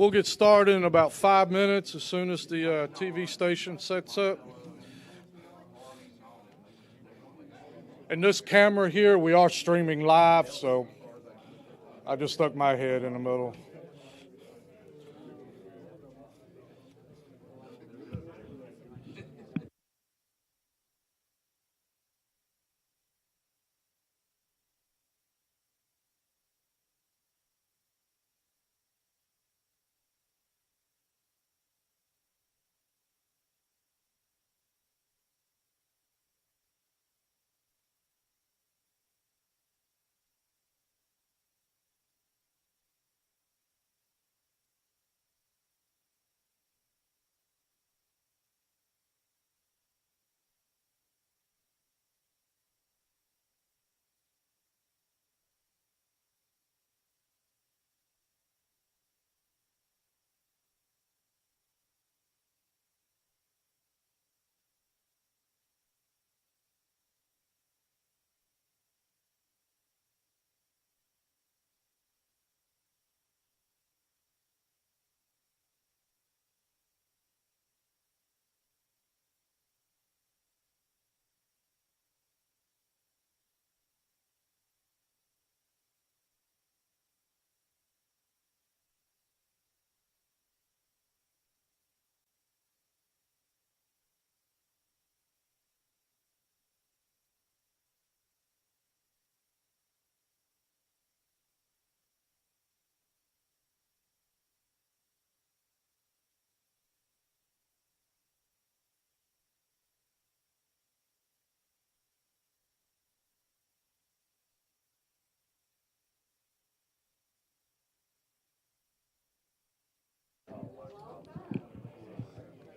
We'll get started in about 5 minutes as soon as the TV station sets up. And this camera here, we are streaming live, so I just stuck my head in the middle.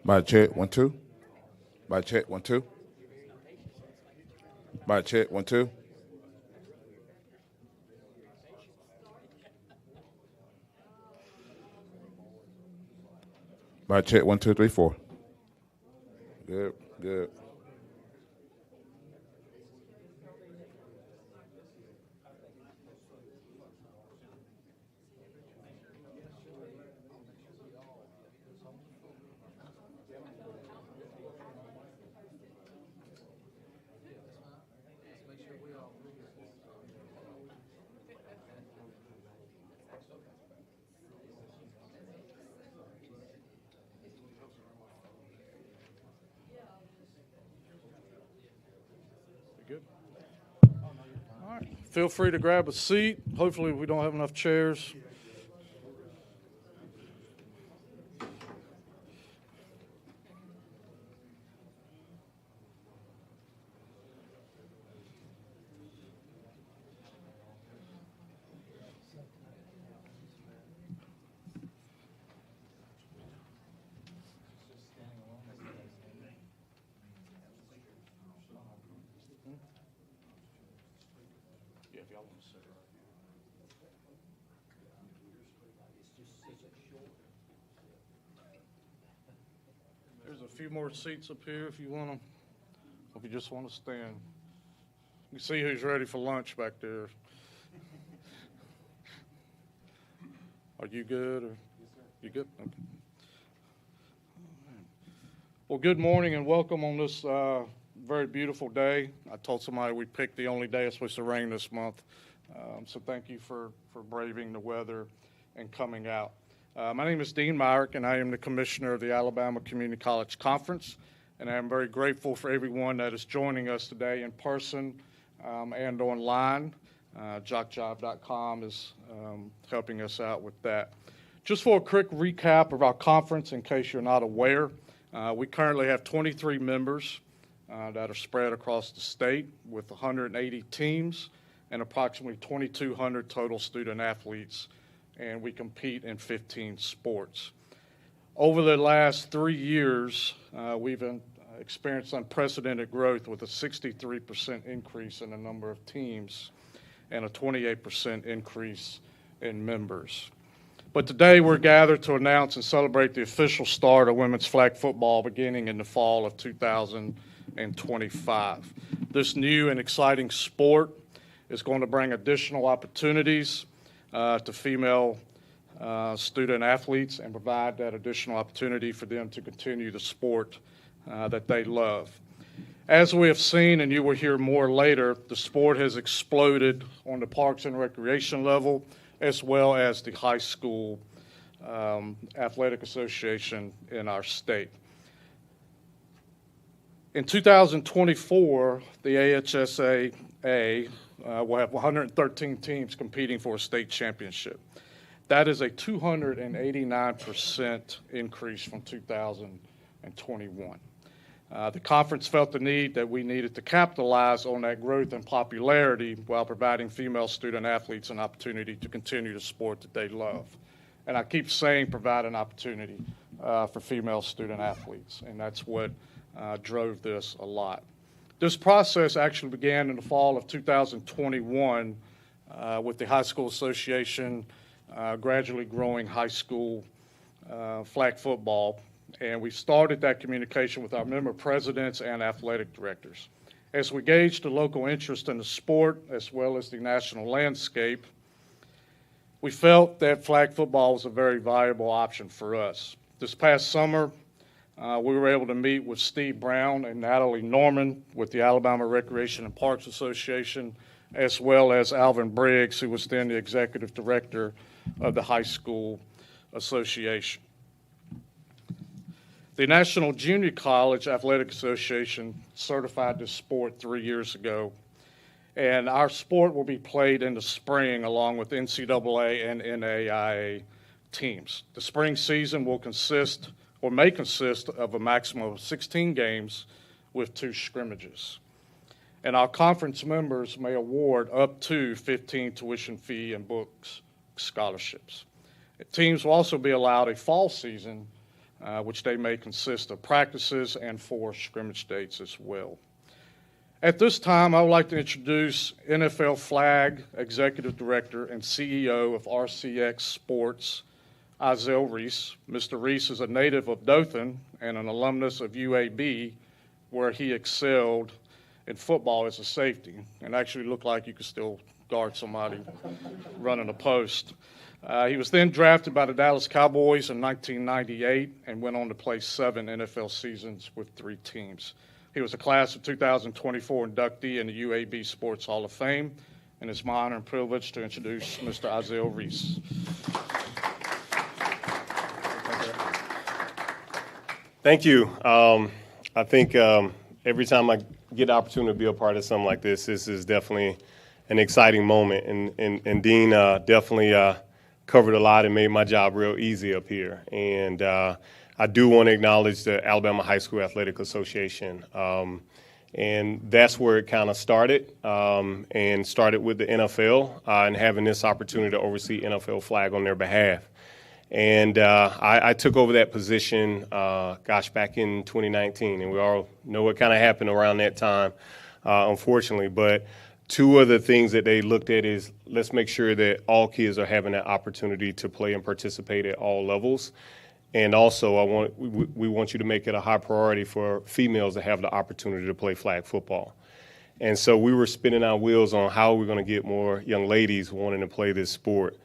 Mic check, 1, 2. Mic check, 1, 2. Mic check, 1, 2. Mic check, 1, 2, 3, 4. Good, good. Good. All right. Feel free to grab a seat. Hopefully we don't have enough chairs. There's a few more seats up here if you want to, if you just want to stand. You see who's ready for lunch back there. Are you good? Or you good? Okay. Well, good morning and welcome on this very beautiful day. I told somebody we picked the only day it's supposed to rain this month. So thank you for braving the weather and coming out. My name is Dean Myrick, and I am the commissioner of the Alabama Community College Conference, and I am very grateful for everyone that is joining us today in person and online. JockJive.com is helping us out with that. Just for a quick recap of our conference, in case you're not aware, we currently have 23 members that are spread across the state with 180 teams and approximately 2,200 total student athletes, and we compete in 15 sports. Over the last 3 years, we've experienced unprecedented growth with a 63% increase in the number of teams and a 28% increase in members. But today we're gathered to announce and celebrate the official start of women's flag football beginning in the fall of 2025. This new and exciting sport is going to bring additional opportunities to female student athletes and provide that additional opportunity for them to continue the sport that they love. As we have seen, and you will hear more later, the sport has exploded on the Parks and Recreation level as well as the high school athletic association in our state. In 2024, the AHSAA will have 113 teams competing for a state championship. That is a 289% increase from 2021. The conference felt the need that we needed to capitalize on that growth and popularity while providing female student athletes an opportunity to continue the sport that they love. And I keep saying provide an opportunity for female student athletes, and that's what drove this a lot. This process actually began in the fall of 2021 with the High School Association gradually growing high school flag football. And we started that communication with our member presidents and athletic directors. As we gauged the local interest in the sport as well as the national landscape, we felt that flag football was a very viable option for us. This past summer, we were able to meet with Steve Brown and Natalie Norman with the Alabama Recreation and Parks Association, as well as Alvin Briggs, who was then the executive director of the High School Association. The National Junior College Athletic Association certified this sport 3 years ago, and our sport will be played in the spring along with NCAA and NAIA teams. The spring season will consist or may consist of a maximum of 16 games with 2 scrimmages. And our conference members may award up to 15 tuition fee and books scholarships. Teams will also be allowed a fall season, which they may consist of practices and 4 scrimmage dates as well. At this time, I would like to introduce NFL Flag Executive Director and CEO of RCX Sports, Isaiah Reese. Mr. Reese is a native of Dothan and an alumnus of UAB, where he excelled in football as a safety and actually looked like you could still guard somebody running a post. He was then drafted by the Dallas Cowboys in 1998 and went on to play 7 NFL seasons with 3 teams. He was a class of 2024 inductee in the UAB Sports Hall of Fame, and it's my honor and privilege to introduce Mr. Isaiah Reese. Thank you. I think every time I get the opportunity to be a part of something like this is definitely an exciting moment, and Dean definitely covered a lot and made my job real easy up here. And I do want to acknowledge the Alabama High School Athletic Association. And that's where it kind of started, and started with the NFL and having this opportunity to oversee NFL flag on their behalf. And I took over that position, back in 2019. And we all know what kind of happened around that time, unfortunately. But 2 of the things that they looked at is let's make sure that all kids are having that opportunity to play and participate at all levels. And also, we want you to make it a high priority for females to have the opportunity to play flag football. And so we were spinning our wheels on how we're going to get more young ladies wanting to play this sport.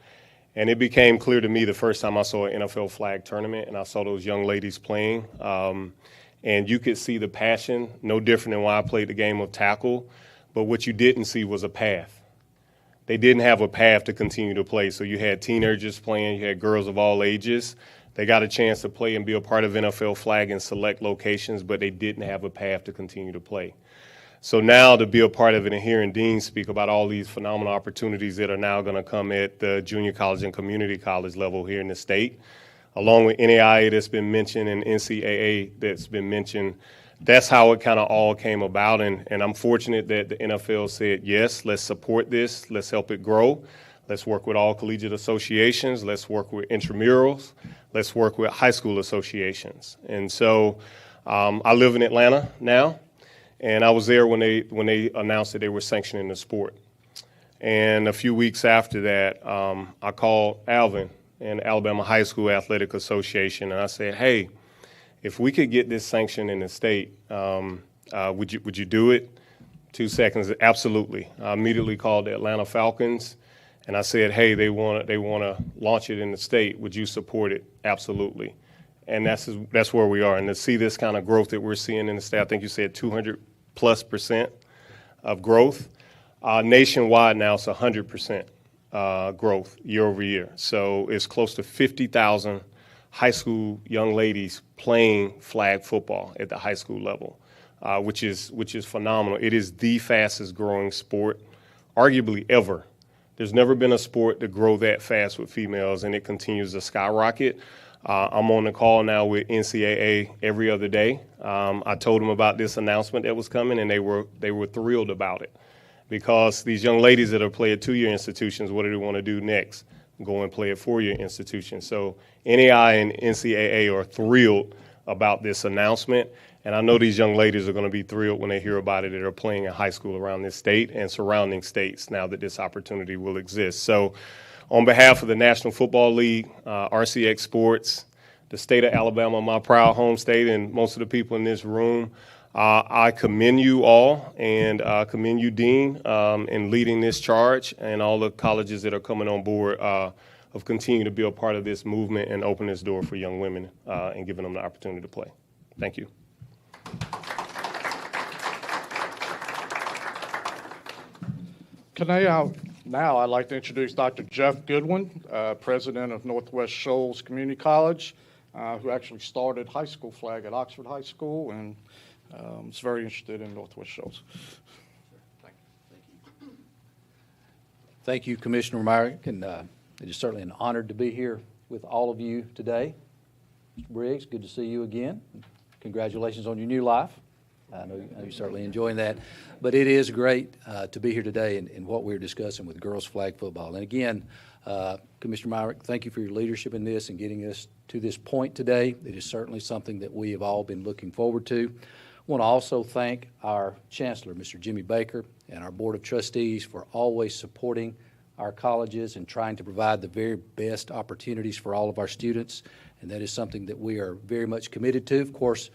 And it became clear to me the first time I saw an NFL flag tournament and I saw those young ladies playing. And you could see the passion, no different than when I played the game of tackle. But what you didn't see was a path. They didn't have a path to continue to play. So you had teenagers playing, you had girls of all ages. They got a chance to play and be a part of NFL flag in select locations, but they didn't have a path to continue to play. So now to be a part of it and hearing Dean speak about all these phenomenal opportunities that are now going to come at the junior college and community college level here in the state, along with NAIA that's been mentioned and NCAA that's been mentioned, that's how it kind of all came about. And I'm fortunate that the NFL said, yes, let's support this, let's help it grow. Let's work with all collegiate associations. Let's work with intramurals. Let's work with high school associations. And so I live in Atlanta now, and I was there when they announced that they were sanctioning the sport. And a few weeks after that, I called Alvin and Alabama High School Athletic Association, and I said, hey, if we could get this sanctioned in the state, would you do it? 2 seconds, absolutely. I immediately called the Atlanta Falcons, And I said, hey, they want to launch it in the state. Would you support it? Absolutely. And that's where we are. And to see this kind of growth that we're seeing in the state, I think you said 200+% of growth. Nationwide now, it's 100% growth year over year. So it's close to 50,000 high school young ladies playing flag football at the high school level, which is phenomenal. It is the fastest growing sport, arguably ever. There's never been a sport to grow that fast with females, and it continues to skyrocket. I'm on the call now with NCAA every other day. I told them about this announcement that was coming, and they were thrilled about it, because these young ladies that are playing at 2-year institutions, what do they want to do next? Go and play at 4-year institutions. So NAI and NCAA are thrilled about this announcement, and I know these young ladies are going to be thrilled when they hear about it that are playing in high school around this state and surrounding states now that this opportunity will exist. So on behalf of the National Football League, RCX Sports, the state of Alabama, my proud home state, and most of the people in this room, I commend you all and commend you, Dean, in leading this charge, and all the colleges that are coming on board of continuing to be a part of this movement and open this door for young women and giving them the opportunity to play. Thank you. Now I'd like to introduce Dr. Jeff Goodwin, president of Northwest Shoals Community College, who actually started high school flag at Oxford High School and is very interested in Northwest Shoals. Thank you, Commissioner Myrick, and it is certainly an honor to be here with all of you today. Mr. Briggs, good to see you again. Congratulations on your new life. I know you're certainly enjoying that. But it is great to be here today in what we're discussing with girls flag football. And again, Commissioner Myrick, thank you for your leadership in this and getting us to this point today. It is certainly something that we have all been looking forward to. I want to also thank our Chancellor, Mr. Jimmy Baker, and our Board of Trustees for always supporting our colleges and trying to provide the very best opportunities for all of our students. And that is something that we are very much committed to. Of course,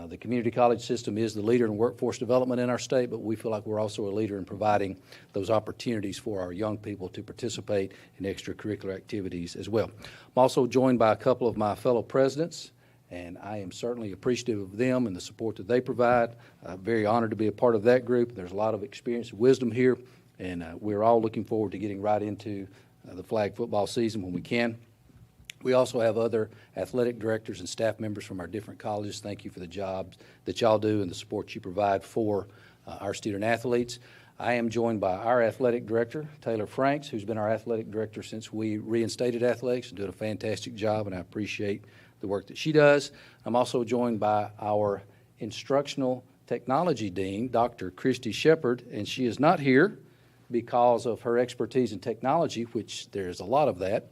the community college system is the leader in workforce development in our state, but we feel like we're also a leader in providing those opportunities for our young people to participate in extracurricular activities as well. I'm also joined by a couple of my fellow presidents, and I am certainly appreciative of them and the support that they provide. Very honored to be a part of that group. There's a lot of experience and wisdom here, and we're all looking forward to getting right into the flag football season when we can. We also have other athletic directors and staff members from our different colleges. Thank you for the jobs that y'all do and the support you provide for our student athletes. I am joined by our athletic director, Taylor Franks, who's been our athletic director since we reinstated athletics and doing a fantastic job, and I appreciate the work that she does. I'm also joined by our instructional technology dean, Dr. Christy Shepard, and she is not here because of her expertise in technology, which there's a lot of that.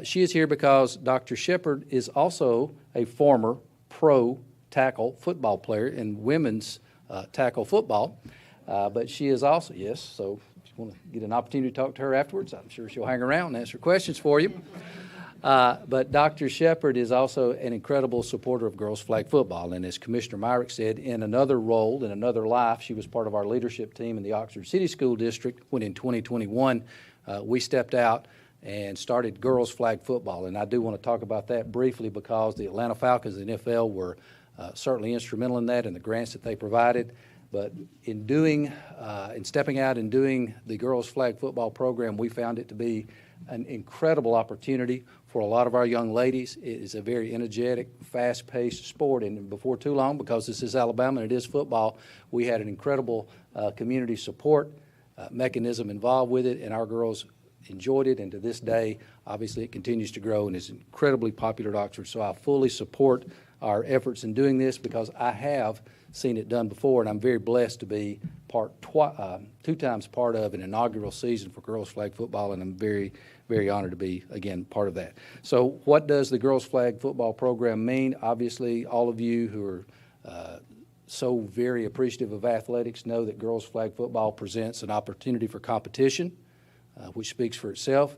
She is here because Dr. Shepard is also a former pro tackle football player in women's tackle football. But she is also, yes, so if you want to get an opportunity to talk to her afterwards, I'm sure she'll hang around and answer questions for you. But Dr. Shepard is also an incredible supporter of girls flag football. And as Commissioner Myrick said, in another role, in another life, she was part of our leadership team in the Oxford City School District when in 2021 we stepped out and started girls flag football. And I do want to talk about that briefly because the Atlanta Falcons and the NFL were certainly instrumental in that and the grants that they provided. But in stepping out and doing the girls flag football program, we found it to be an incredible opportunity for a lot of our young ladies. It is a very energetic, fast-paced sport, and before too long, because this is Alabama and it is football, we had an incredible community support mechanism involved with it, and our girls enjoyed it, and to this day, obviously, it continues to grow and is incredibly popular at Oxford. So I fully support our efforts in doing this because I have seen it done before, and I'm very blessed to be two times part of an inaugural season for girls flag football, and I'm very, very honored to be, again, part of that. So what does the girls flag football program mean? Obviously, all of you who are so very appreciative of athletics know that girls flag football presents an opportunity for competition, which speaks for itself.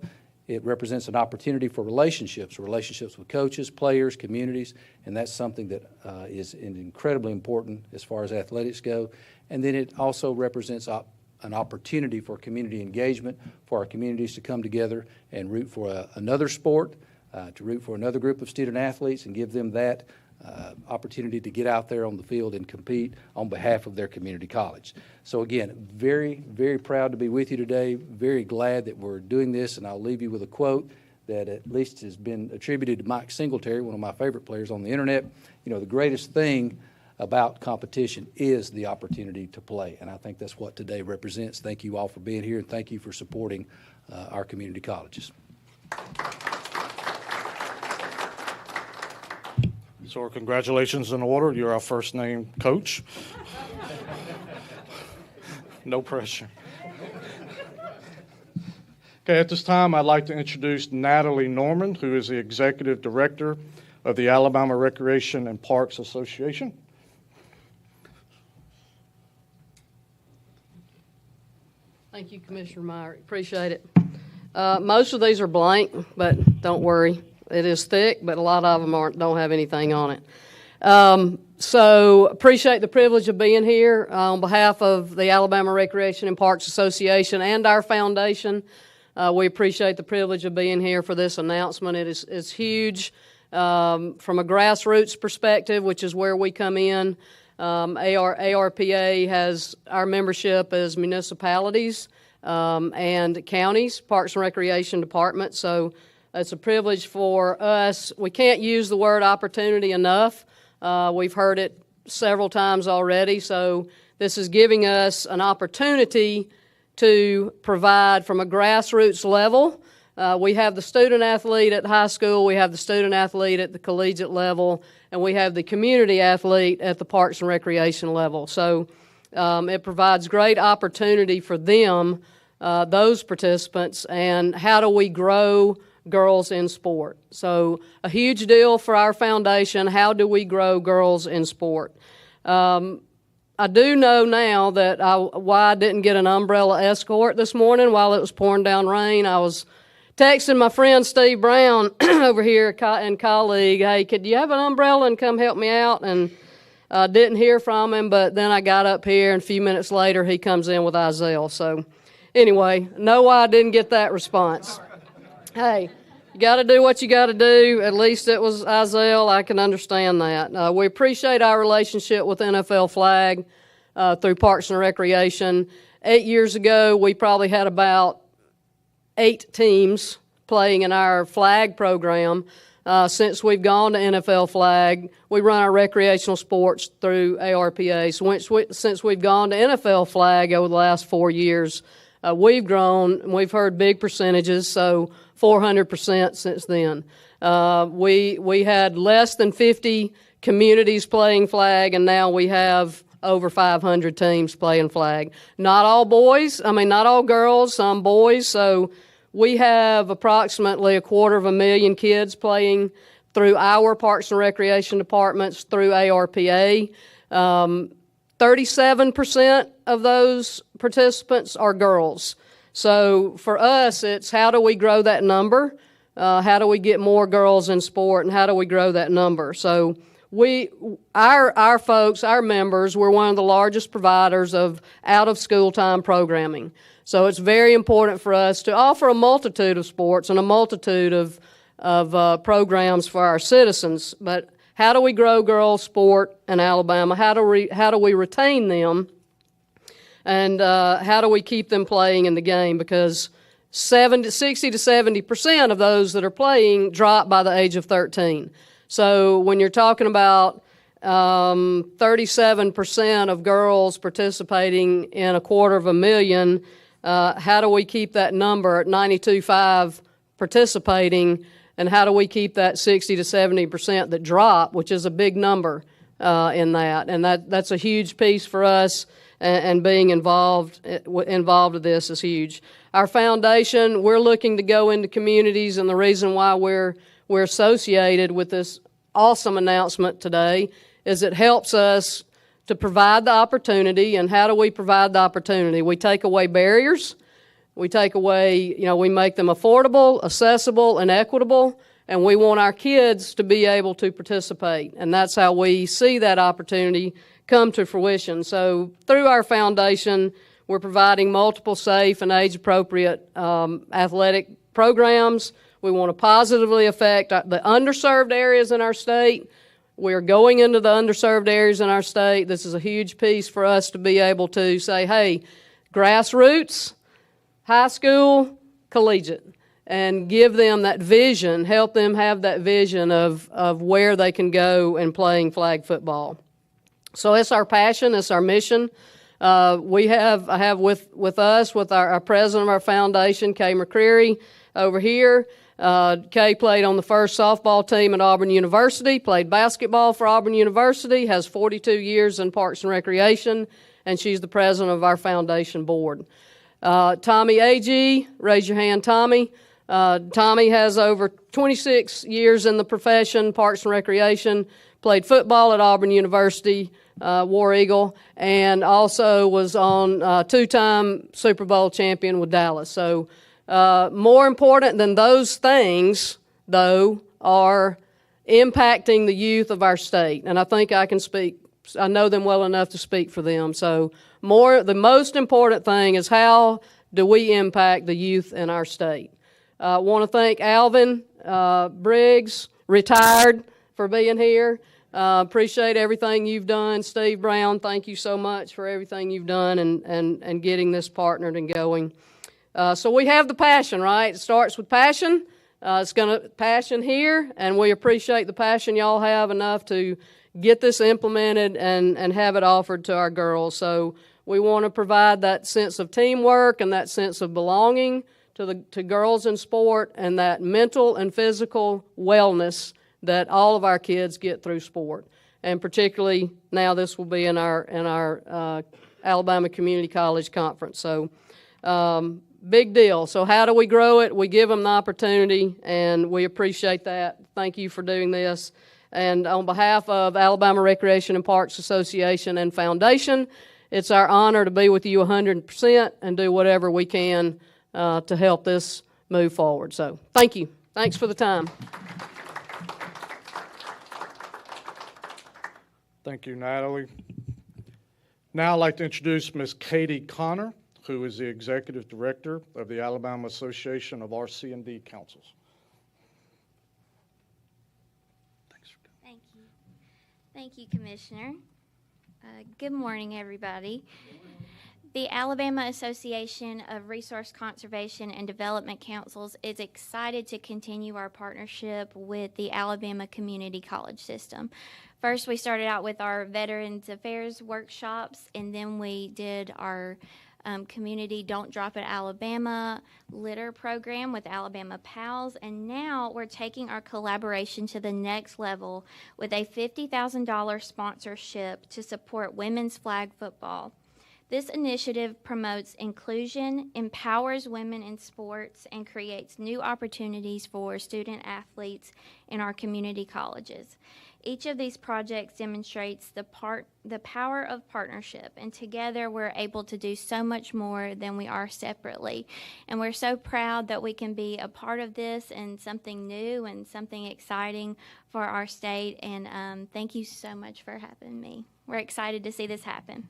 It represents an opportunity for relationships with coaches, players, communities, and that's something that is incredibly important as far as athletics go. And then it also represents an opportunity for community engagement, for our communities to come together and root for another sport, to root for another group of student athletes and give them that opportunity to get out there on the field and compete on behalf of their community college. So again, very, very proud to be with you today, very glad that we're doing this, and I'll leave you with a quote that at least has been attributed to Mike Singletary, one of my favorite players on the internet. You know, the greatest thing about competition is the opportunity to play, and I think that's what today represents. Thank you all for being here, and thank you for supporting our community colleges. So our congratulations in order. You're our first name coach. No pressure. Okay, at this time, I'd like to introduce Natalie Norman, who is the Executive Director of the Alabama Recreation and Parks Association. Thank you, Commissioner Meyer. Appreciate it. Most of these are blank, but don't worry. It is thick, but a lot of them don't have anything on it. So appreciate the privilege of being here on behalf of the Alabama Recreation and Parks Association and our foundation. We appreciate the privilege of being here for this announcement. It is huge from a grassroots perspective, which is where we come in. ARPA has our membership as municipalities and counties, Parks and Recreation Department. So it's a privilege for us. We can't use the word opportunity enough. We've heard it several times already. So this is giving us an opportunity to provide from a grassroots level. We have the student athlete at high school, we have the student athlete at the collegiate level, and we have the community athlete at the Parks and Recreation level. So it provides great opportunity for them, those participants, and how do we grow girls in sport. So a huge deal for our foundation. How do we grow girls in sport? I do know now that why I didn't get an umbrella escort this morning while it was pouring down rain. I was texting my friend Steve Brown over here and colleague, hey, could you have an umbrella and come help me out? And didn't hear from him, but then I got up here and a few minutes later he comes in with Isaiah. So anyway, know why I didn't get that response. Hey, you got to do what you got to do. At least it was Isaiah. I can understand that. We appreciate our relationship with NFL Flag through Parks and Recreation. 8 years ago, we probably had about 8 teams playing in our flag program. Since we've gone to NFL Flag, we run our recreational sports through ARPA. So since we've gone to NFL Flag over the last 4 years, we've grown, and we've heard big percentages, so 400% since then. We had less than 50 communities playing flag, and now we have over 500 teams playing flag. Not all girls, some boys, so we have approximately 250,000 kids playing through our Parks and Recreation departments through ARPA. 37% of those participants are girls. So for us, it's how do we grow that number? How do we get more girls in sport, and how do we grow that number? So our folks, our members, we're one of the largest providers of out-of-school time programming. So it's very important for us to offer a multitude of sports and a multitude of programs for our citizens. But how do we grow girls' sport in Alabama? How do we retain them? And how do we keep them playing in the game? Because 60 to 70% of those that are playing drop by the age of 13. So when you're talking about 37% of girls participating in 250,000, how do we keep that number at 92.5 participating, and how do we keep that 60 to 70% that drop, which is a big number in that? And that's a huge piece for us. And being involved with this is huge. Our foundation, we're looking to go into communities, and the reason why we're associated with this awesome announcement today is it helps us to provide the opportunity. And how do we provide the opportunity? We take away barriers. We take away, we make them affordable, accessible, and equitable, and we want our kids to be able to participate. And that's how we see that opportunity come to fruition. So through our foundation, We're providing multiple safe and age-appropriate athletic programs. We want to positively affect the underserved areas in our state. We're going into the underserved areas in our state. This is a huge piece for us to be able to say, hey, grassroots, high school, collegiate, and give them that vision, help them have that vision of where they can go in playing flag football. So it's our passion, it's our mission. We have with us, with our president of our foundation, Kay McCreary, over here. Kay played on the first softball team at Auburn University, played basketball for Auburn University, has 42 years in Parks and Recreation, and she's the president of our foundation board. Tommy Agee, raise your hand, Tommy. Tommy has over 26 years in the profession, Parks and Recreation, played football at Auburn University, War Eagle, and also was on two-time Super Bowl champion with Dallas. So more important than those things, though, are impacting the youth of our state. And I think I can speak, I know them well enough to speak for them. So the most important thing is how do we impact the youth in our state. I want to thank Alvin Briggs, retired, for being here. Appreciate everything you've done. Steve Brown, thank you so much for everything you've done and getting this partnered and going. So we have the passion, right? It starts with passion. It's going to passion here, and we appreciate the passion y'all have enough to get this implemented and have it offered to our girls. So we want to provide that sense of teamwork and that sense of belonging to girls in sport, and that mental and physical wellness that all of our kids get through sport. And particularly now this will be in our Alabama Community College Conference. So big deal. So how do we grow it? We give them the opportunity, and we appreciate that. Thank you for doing this. And on behalf of Alabama Recreation and Parks Association and Foundation, it's our honor to be with you 100% and do whatever we can to help this move forward. So thank you. Thanks for the time. Thank you, Natalie. Now I'd like to introduce Ms. Katie Connor, who is the Executive Director of the Alabama Association of RC&D Councils. Thank you. Thank you, Commissioner. Good morning, everybody. The Alabama Association of Resource Conservation and Development Councils is excited to continue our partnership with the Alabama Community College System. First, we started out with our Veterans Affairs workshops, and then we did our community Don't Drop It Alabama litter program with Alabama Pals, and now we're taking our collaboration to the next level with a $50,000 sponsorship to support women's flag football. This initiative promotes inclusion, empowers women in sports, and creates new opportunities for student athletes in our community colleges. Each of these projects demonstrates the power of partnership, and together we're able to do so much more than we are separately. And we're so proud that we can be a part of this and something new and something exciting for our state. And thank you so much for having me. We're excited to see this happen.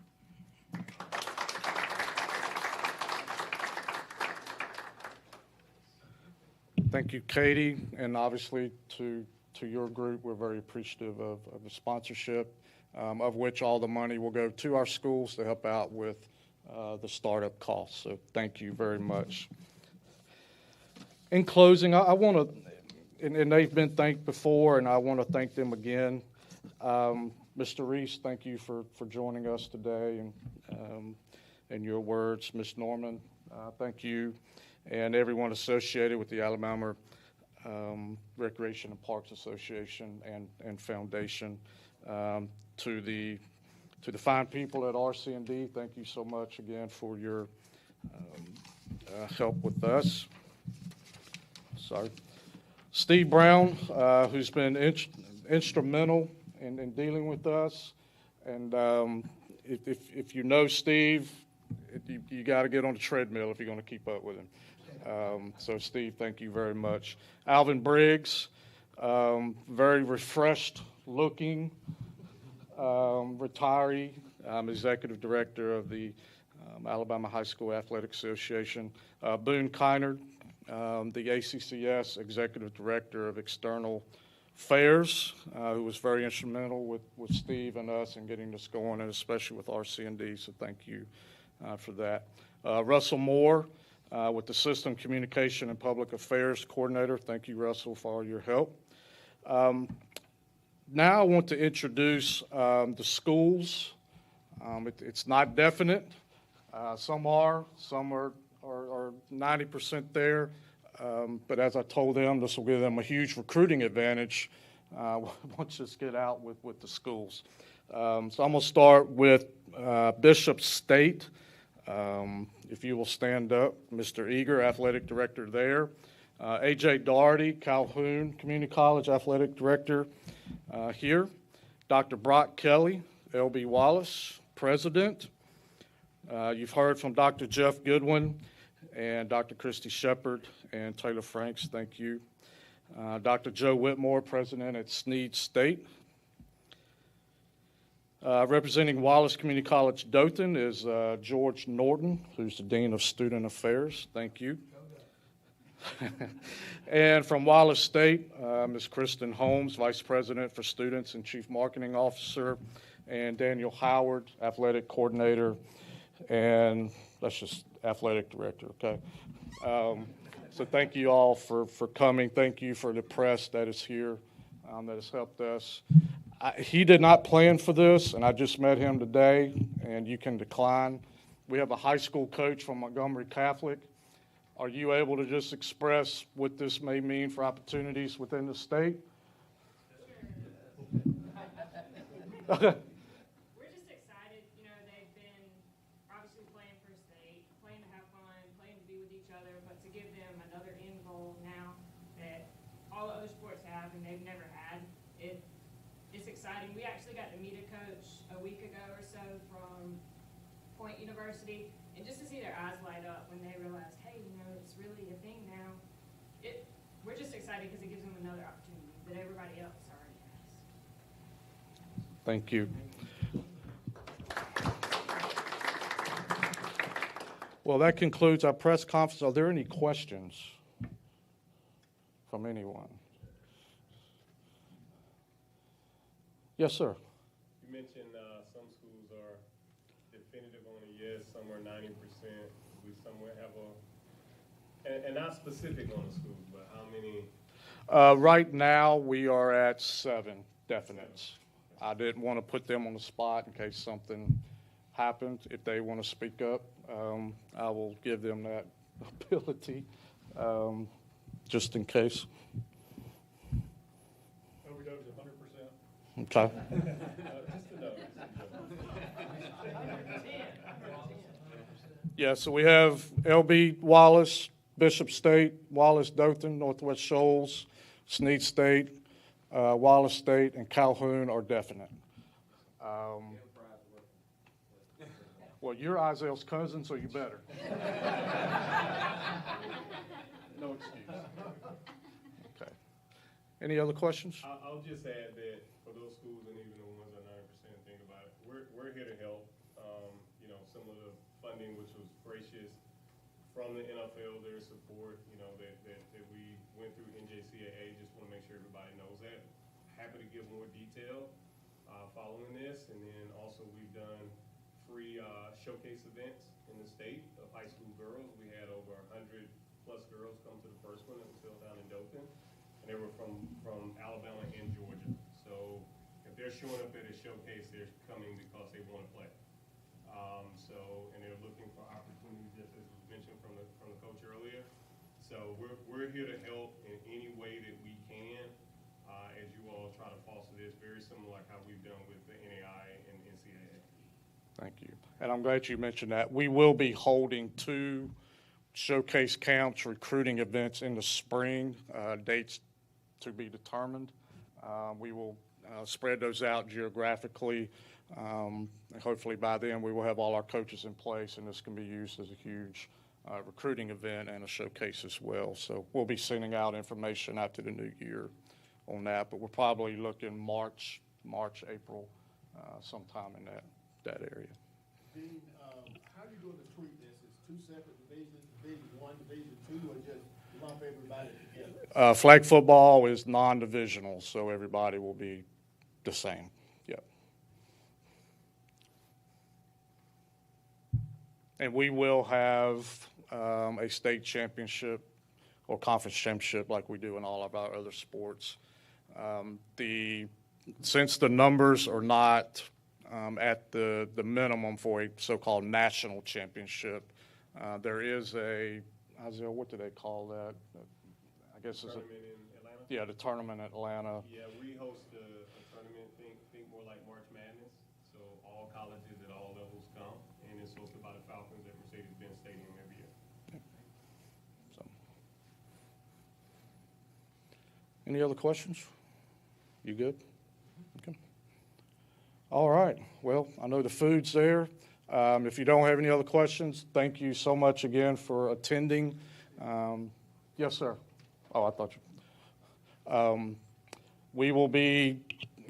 Thank you, Katie, and obviously to your group, we're very appreciative of the sponsorship, of which all the money will go to our schools to help out with the startup costs. So thank you very much. In closing, I want to, and they've been thanked before, and I want to thank them again. Mr. Reese, thank you for joining us today and your words. Ms. Norman, thank you, and everyone associated with the Alabama Recreation and Parks Association and Foundation. To the fine people at RC&D, thank you so much again for your help with us. Sorry. Steve Brown, who's been instrumental in dealing with us. And if you know Steve, you got to get on the treadmill if you're going to keep up with him. So Steve, thank you very much. Alvin Briggs, very refreshed looking retiree. I'm executive director of the Alabama High School Athletic Association. Boone Kynard, the ACCS Executive Director of External Affairs, who was very instrumental with Steve and us in getting this going, and especially with RC&D, so thank you for that. Russell Moore, with the System Communication and Public Affairs Coordinator. Thank you, Russell, for all your help. Now I want to introduce the schools. It's not definite. Some are 90% there. But as I told them, this will give them a huge recruiting advantage once this get out with the schools. So I'm going to start with Bishop State. If you will stand up, Mr. Eager, Athletic Director there. A.J. Doherty, Calhoun Community College Athletic Director here. Dr. Brock Kelly, L.B. Wallace, President. You've heard from Dr. Jeff Goodwin and Dr. Christy Shepard and Taylor Franks, thank you. Dr. Joe Whitmore, President at Snead State. Representing Wallace Community College Dothan is George Norton, who's the Dean of Student Affairs, thank you. And from Wallace State, Ms. Kristen Holmes, Vice President for Students and Chief Marketing Officer, and Daniel Howard, Athletic Coordinator, and that's just Athletic Director, okay? So thank you all for coming. Thank you for the press that is here, that has helped us. He did not plan for this, and I just met him today, and you can decline. We have a high school coach from Montgomery Catholic. Are you able to just express what this may mean for opportunities within the state? We're just excited. You know, they've been obviously playing for state, playing to have fun, playing to be with each other, but to give them another end goal now that all other sports have and they've never had, it's exciting. We actually got to meet a coach a week ago or so from Point University, and just to see their eyes light up when they realized, hey, you know, it's really a thing now. We're just excited because it gives them another opportunity that everybody else already has. Thank you. Well, that concludes our press conference. Are there any questions from anyone? Yes, sir. You mentioned some schools are definitive on a yes, some are 90%. We somewhere have and not specific on the schools, but how many? Right now, we are at 7 definites. I didn't want to put them on the spot in case something happened. If they want to speak up, I will give them that ability, just in case. Overdose 100%. Okay. Just to know. Yeah, so we have LB Wallace, Bishop State, Wallace Dothan, Northwest Shoals, Snead State, Wallace State, and Calhoun are definite. Well, you're Isaiah's cousin, so you better. No excuse. Okay. Any other questions? I'll just add that for those schools and even the ones that are 90% think about it, we're here to help. You know, some of the funding, which was gracious from the NFL, their support, you know, that we went through NJCAA, just want to make sure everybody knows that. Happy to give more detail following this, and then also we've done free showcase events in the state of high school girls. We had over 100 plus girls come to the first one that was held down in Dothan, and they were from Alabama and Georgia. So if they're showing up at a showcase, they're coming because they want to play. And they're looking for opportunities, just as was mentioned from the coach earlier. So we're here to help in any way that we can, as you all try to foster this, very similar like how we've done with the NAI and NCAA. Thank you. And I'm glad you mentioned that. We will be holding 2 showcase camps, recruiting events in the spring, dates to be determined. We will spread those out geographically. And hopefully by then we will have all our coaches in place, and this can be used as a huge recruiting event and a showcase as well. So we'll be sending out information after the new year on that, but we're probably looking March, April, sometime in that area. Dean, how are you doing to treat this? Is two separate divisions, Division I, Division II, or just lump everybody together? Flag football is non-divisional, so everybody will be the same. Yep. And we will have a state championship or conference championship like we do in all of our other sports. Since the numbers are not at the minimum for a so-called national championship, there is Isaiah, what do they call that? I guess it's Tournament in Atlanta? yeah, the tournament in Atlanta. Yeah, we host a tournament, think more like March Madness. So all colleges at all levels come, and it's hosted by the Falcons at Mercedes-Benz Stadium every year. So, any other questions? You good? Okay. All right. Well, I know the food's there. If you don't have any other questions, thank you so much again for attending. Yes, sir. Oh, I thought you. We will be,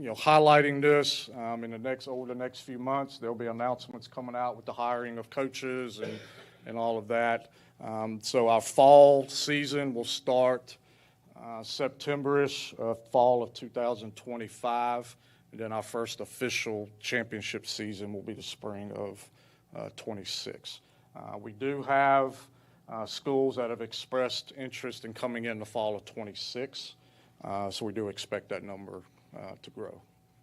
highlighting this in over the next few months. There'll be announcements coming out with the hiring of coaches and all of that. So our fall season will start September-ish, fall of 2025, and then our first official championship season will be the spring of 26. We do have schools that have expressed interest in coming in the fall of 26, so we do expect that number to grow.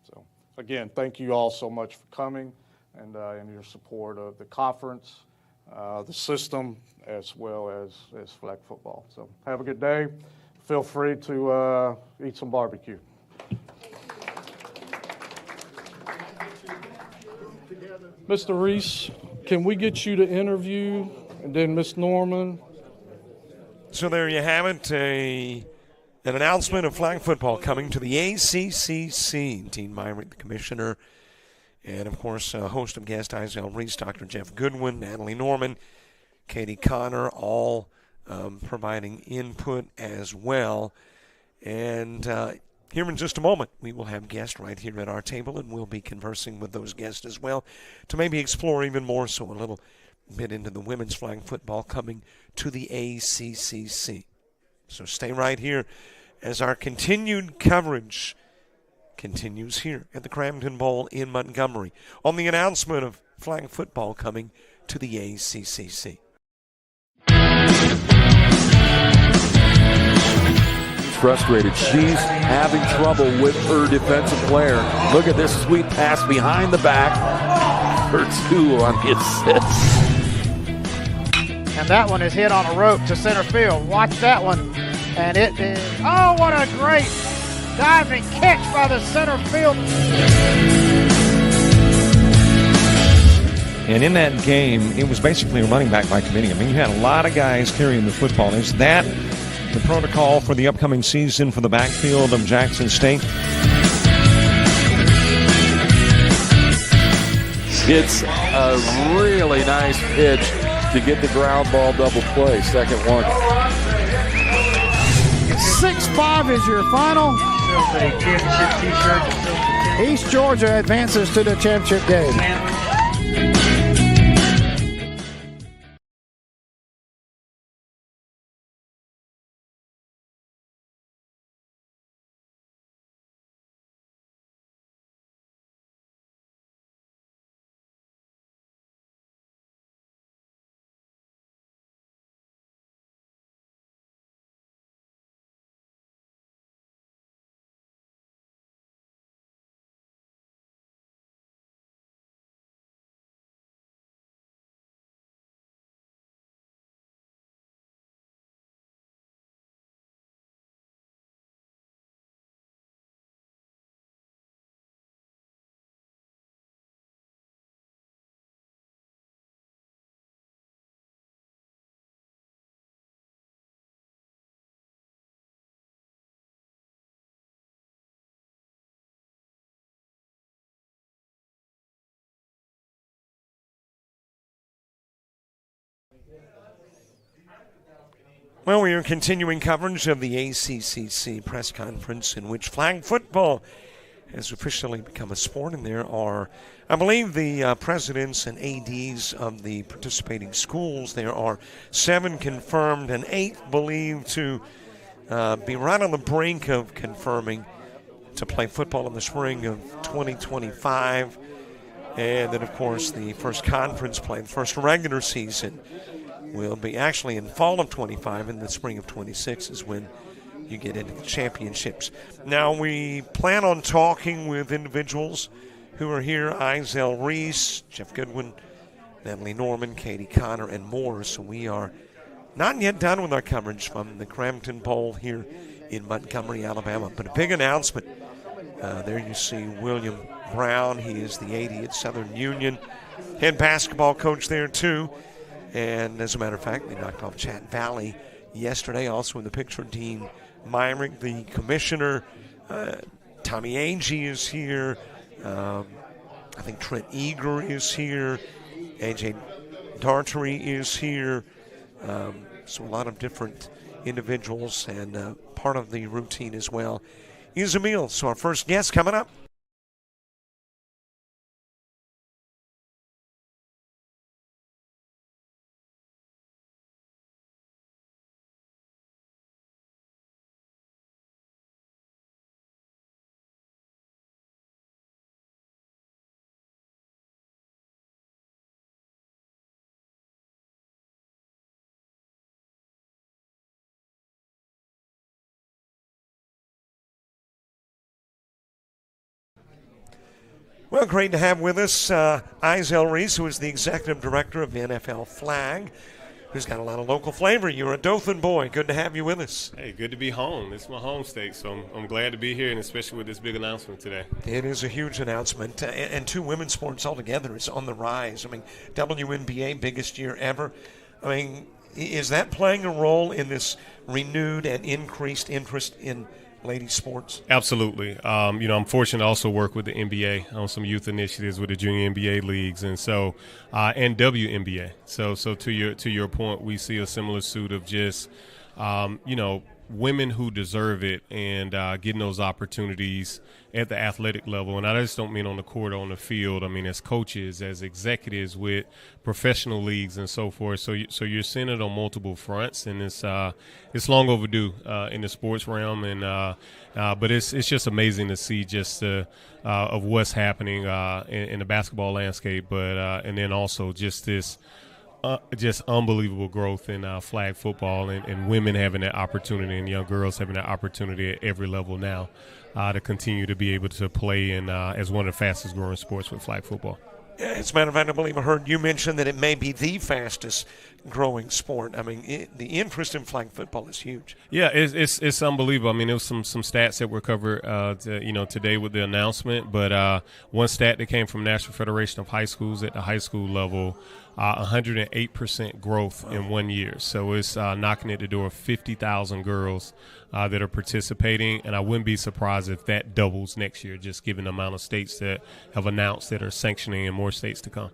So again, thank you all so much for coming and your support of the conference, the system, as well as flag football. So have a good day. Feel free to eat some barbecue. Mr. Reese, can we get you to interview, and then Ms. Norman? So there you have it, an announcement of flag football coming to the ACCC. Dean Myrick, the commissioner, and, of course, a host of guests, Isaiah Reese, Dr. Jeff Goodwin, Natalie Norman, Katie Connor, all providing input as well. And here in just a moment, we will have guests right here at our table, and we'll be conversing with those guests as well to maybe explore even more so a little bit into the women's flag football coming to the ACCC. So stay right here as our continued coverage continues here at the Cramton Bowl in Montgomery on the announcement of flag football coming to the ACCC. Frustrated. She's having trouble with her defensive player. Look at this sweet pass behind the back for 2 on the assist. And that one is hit on a rope to center field. Watch that one. And it is, oh, what a great diving catch by the center field. And in that game, it was basically a running back by committee. I mean, you had a lot of guys carrying the football. Is that the protocol for the upcoming season for the backfield of Jackson State? It's a really nice pitch to get the ground ball double play. Second one. 6-5 is your final. East Georgia advances to the championship game. Well, we are continuing coverage of the ACCC press conference in which flag football has officially become a sport, and there are, I believe, the presidents and ADs of the participating schools. There are 7 confirmed and 8 believed to be right on the brink of confirming to play football in the spring of 2025. And then, of course, the first conference play, the first regular season, will be actually in fall of 25, and the spring of 26 is when you get into the championships. Now, we plan on talking with individuals who are here: Izell Reese, Jeff Goodwin, Natalie Norman, Katie Connor, and more. So we are not yet done with our coverage from the Crampton Bowl here in Montgomery, Alabama. But a big announcement. There you see William Brown. He is the AD at Southern Union, head basketball coach there too. And as a matter of fact, they knocked off Chat Valley yesterday. Also in the picture, Dean Myrick, the commissioner. Tommy Agee is here. I think Trent Eager is here. AJ Dartery is here. So a lot of different individuals, and part of the routine as well is a meal. So our first guest coming up. Well, great to have with us Izell Reese, who is the executive director of the NFL Flag, who's got a lot of local flavor. You're a Dothan boy. Good to have you with us. Hey, good to be home. It's my home state, so I'm glad to be here, and especially with this big announcement today. It is a huge announcement, and 2 women's sports altogether is on the rise. I mean, WNBA, biggest year ever. I mean, is that playing a role in this renewed and increased interest in ladies sports? Absolutely. I'm fortunate to also work with the NBA on some youth initiatives with the junior NBA leagues, and so and WNBA. So to your point, we see a similar suit of just women who deserve it and getting those opportunities at the athletic level. And I just don't mean on the court or on the field. I mean as coaches, as executives with professional leagues and so forth. So you're seeing it on multiple fronts, and it's long overdue in the sports realm. And but it's just amazing to see just of what's happening in the basketball landscape. But and then also just this. Just unbelievable growth in flag football and women having that opportunity and young girls having that opportunity at every level now to continue to be able to play in as one of the fastest growing sports with flag football. As a matter of fact, I believe I heard you mention that it may be the fastest growing sport. I mean, the interest in flag football is huge. Yeah, it's unbelievable. I mean, there was some stats that were covered, today with the announcement. But one stat that came from National Federation of High Schools at the high school level, 108% growth in 1 year. So it's knocking at the door of 50,000 girls that are participating, and I wouldn't be surprised if that doubles next year, just given the amount of states that have announced that are sanctioning and more states to come.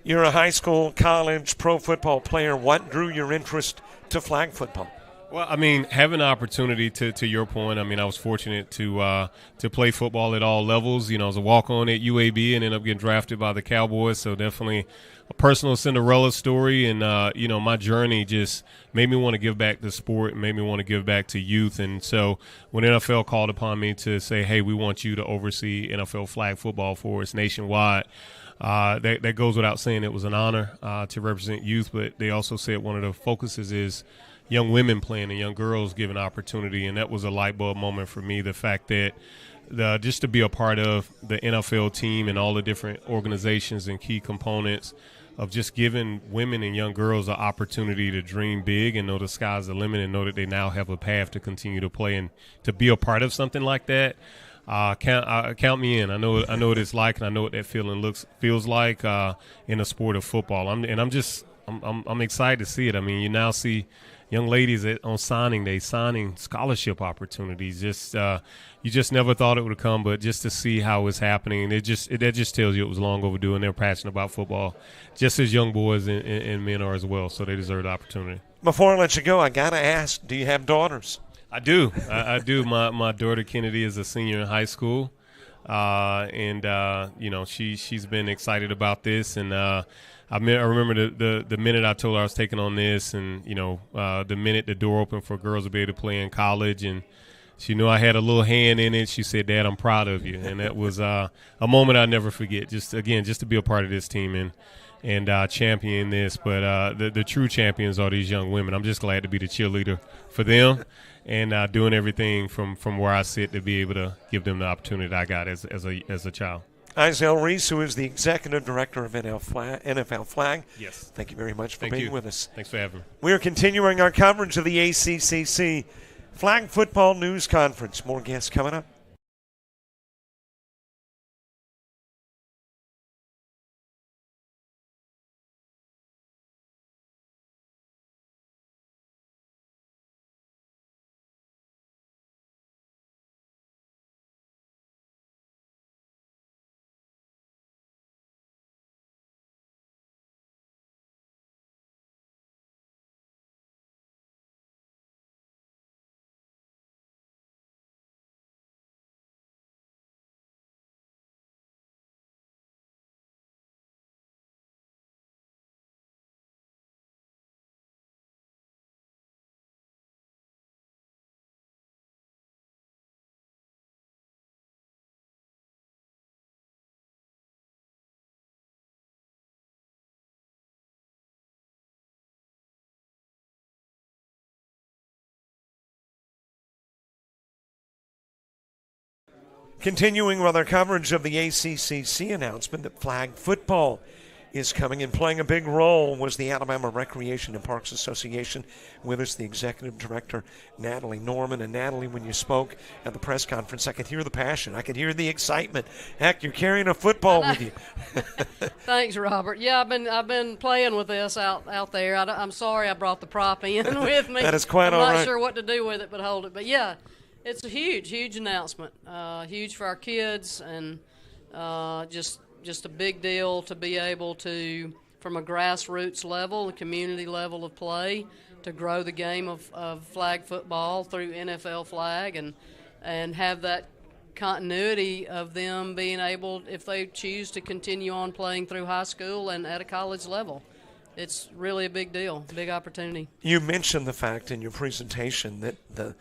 You're a high school, college, pro football player. What drew your interest to flag football? Well, I mean, having the opportunity to your point, I mean, I was fortunate to play football at all levels. I was a walk-on at UAB and ended up getting drafted by the Cowboys, so definitely a personal Cinderella story. And, my journey just made me want to give back to sport, made me want to give back to youth. And so when NFL called upon me to say, hey, we want you to oversee NFL flag football for us nationwide, that goes without saying. It was an honor to represent youth, but they also said one of the focuses is young women playing and young girls given opportunity, and that was a light bulb moment for me. The fact that just to be a part of the NFL team and all the different organizations and key components of just giving women and young girls an opportunity to dream big and know the sky's the limit and know that they now have a path to continue to play and to be a part of something like that. Count me in. I know what it's like, and I know what that feels like in the sport of football. I'm excited to see it. I mean, you now see young ladies on signing day signing scholarship opportunities. You just never thought it would come, but just to see how it's happening, that just tells you it was long overdue, and they're passionate about football, just as young boys and men are as well. So they deserve the opportunity. Before I let you go, I gotta ask: do you have daughters? I do. I do. My daughter Kennedy is a senior in high school. She's been excited about this, and I remember the minute I told her I was taking on this, and the minute the door opened for girls to be able to play in college, and she knew I had a little hand in it. She said, "Dad, I'm proud of you," and that was a moment I'll never forget. Just to be a part of this team and champion this. But the true champions are these young women. I'm just glad to be the cheerleader for them, and doing everything from where I sit to be able to give them the opportunity I got as a child. Isaiah Reese, who is the Executive Director of NFL Flag. Yes. Thank you very much for being with us. Thanks for having me. We are continuing our coverage of the ACCC Flag Football News Conference. More guests coming up. Continuing with our coverage of the ACCC announcement that flag football is coming, and playing a big role was the Alabama Recreation and Parks Association. With us, the Executive Director, Natalie Norman. And Natalie, when you spoke at the press conference, I could hear the passion. I could hear the excitement. Heck, you're carrying a football with you. Thanks, Robert. Yeah, I've been playing with this out there. I'm sorry I brought the prop in with me. That is quite all right. I'm right. not sure what to do with it but hold it. But, yeah, it's a huge announcement. Huge for our kids, and just a big deal to be able to, from a grassroots level, a community level of play, to grow the game of flag football through NFL flag and have that continuity of them being able, if they choose to continue on playing through high school and at a college level. It's really a big deal, big opportunity. You mentioned the fact in your presentation that the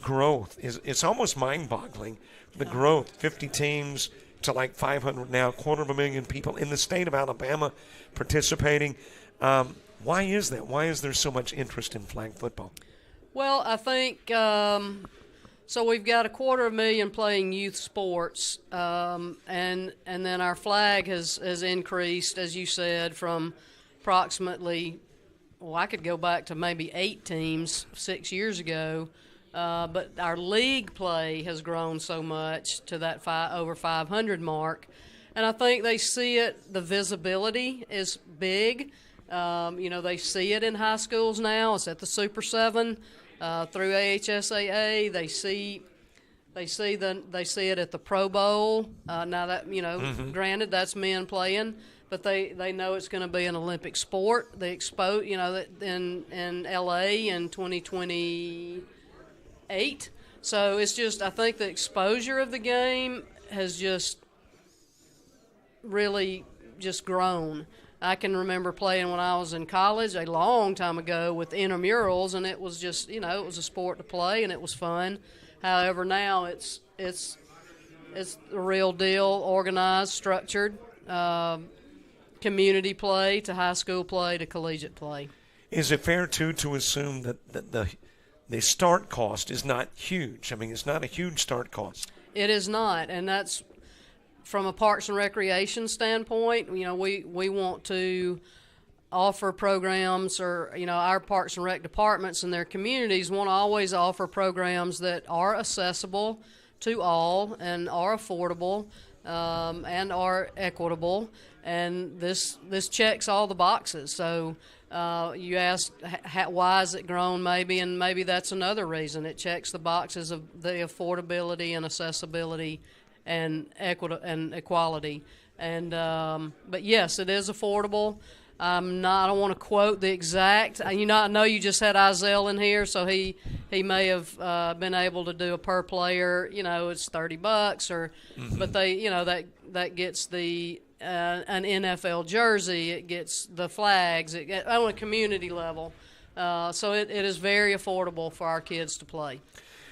growth it's almost mind-boggling. The growth, 50 teams to like 500 now, 250,000 people in the state of Alabama participating. Why is that? Why is there so much interest in flag football? Well, I think so. We've got 250,000 playing youth sports, and then our flag has increased, as you said, from approximately, I could go back to maybe 8 teams 6 years ago. But our league play has grown so much to that over 500 mark. And I think they see it, the visibility is big. They see it in high schools now. It's at the Super 7 through AHSAA. They see it at the Pro Bowl. Now that, granted, that's men playing, but they know it's going to be an Olympic sport. The in LA in 2028. So it's just, I think the exposure of the game has just really just grown. I can remember playing when I was in college a long time ago with intramurals, and it was just, it was a sport to play and it was fun. However, now it's the real deal, organized, structured, community play to high school play to collegiate play. Is it fair, too, to assume that the start cost is not huge? I mean, it's not a huge start cost. It is not, and that's from a Parks and Recreation standpoint. We want to offer programs, or our Parks and Rec departments and their communities want to always offer programs that are accessible to all and are affordable and are equitable, and this checks all the boxes. So you asked why has it grown, maybe, and maybe that's another reason. It checks the boxes of the affordability and accessibility and equality. And but yes, it is affordable. I don't want to quote the exact. I know you just had Izell in here, so he may have been able to do a per player. It's $30 or, but they, that gets the an NFL jersey. It gets the flags. It get, on a community level, so it is very affordable for our kids to play.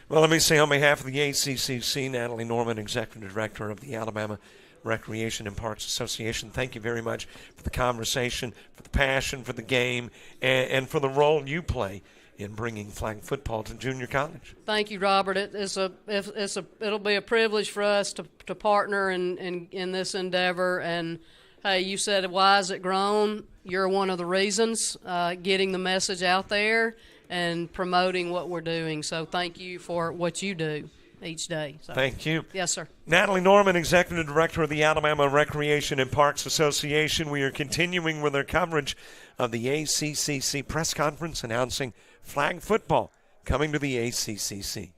Well, let me say on behalf of the ACCC, Natalie Norman, Executive Director of the Alabama Recreation and Parks Association, thank you very much for the conversation, for the passion for the game, and for the role you play in bringing flag football to junior college. Thank you, Robert. It'll be a privilege for us to partner in this endeavor. And hey, you said, why has it grown? You're one of the reasons, getting the message out there and promoting what we're doing. So thank you for what you do each day. So. Thank you. Yes, sir. Natalie Norman, Executive Director of the Alabama Recreation and Parks Association. We are continuing with our coverage of the ACCC press conference announcing flag football coming to the ACCC.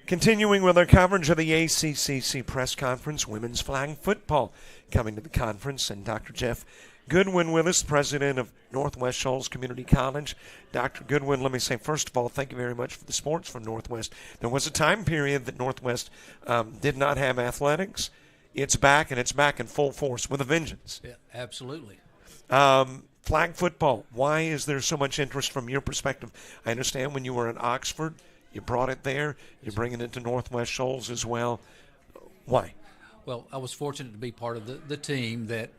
Continuing with our coverage of the ACCC press conference, women's flag football coming to the conference, and Dr. Jeff Goodwin with us, president of Northwest Shoals Community College. Dr. Goodwin, let me say, first of all, thank you very much for the sports from Northwest. There was a time period that Northwest did not have athletics. It's back, and it's back in full force with a vengeance. Yeah, absolutely. Flag football, why is there so much interest from your perspective? I understand when you were at Oxford, you brought it there. You're bringing it to Northwest Shoals as well. Why? Well, I was fortunate to be part of the team that